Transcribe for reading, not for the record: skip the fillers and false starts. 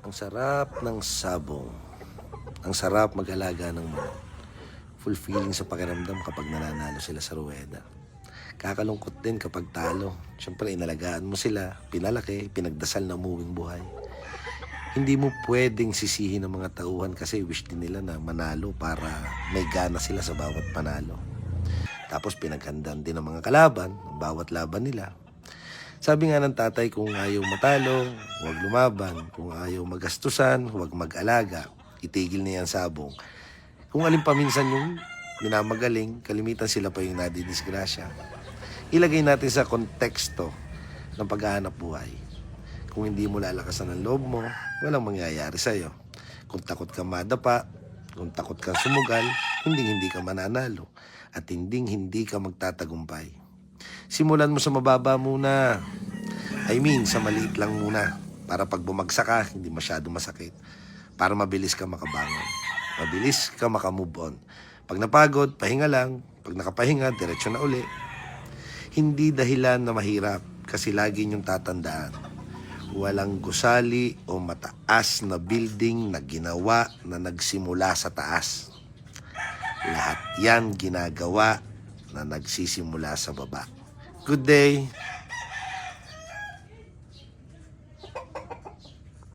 Ang sarap ng sabong. Ang sarap mag-alaga ng manok. Fulfilling sa pakiramdam kapag nananalo sila sa ruweda. Kakalungkot din kapag talo. Siyempre, inalagaan mo sila, pinalaki, pinagdasal na umuwing buhay. Hindi mo pwedeng sisihin ng mga tauhan kasi wish din nila na manalo para may gana sila sa bawat panalo. Tapos pinaghandaan din ng mga kalaban, ng bawat laban nila. Sabi nga ng tatay, kung ayaw matalo, huwag lumaban. Kung ayaw magastusan, huwag mag-alaga. Itigil niya ang sabong. Kung alin pa minsan yung minamagaling, kalimitan sila pa yung nadidisgrasya. Ilagay natin sa konteksto ng paghahanap buhay. Kung hindi mo lalakasan ang loob mo, walang mangyayari sa'yo. Kung takot kang madapa, kung takot kang sumugal, hindi ka mananalo. At hindi ka magtatagumpay. Simulan mo sa mababa muna. Sa maliit lang muna. Para pag bumagsak ka, hindi masyado masakit. Para mabilis ka makabangon. Mabilis ka makamove on. Pag napagod, pahinga lang. Pag nakapahinga, diretso na uli. Hindi dahilan na mahirap kasi lagi niyong tatandaan. Walang gusali o mataas na building na ginawa na nagsimula sa taas. Lahat yan ginagawa na nagsisimula sa baba. Good day!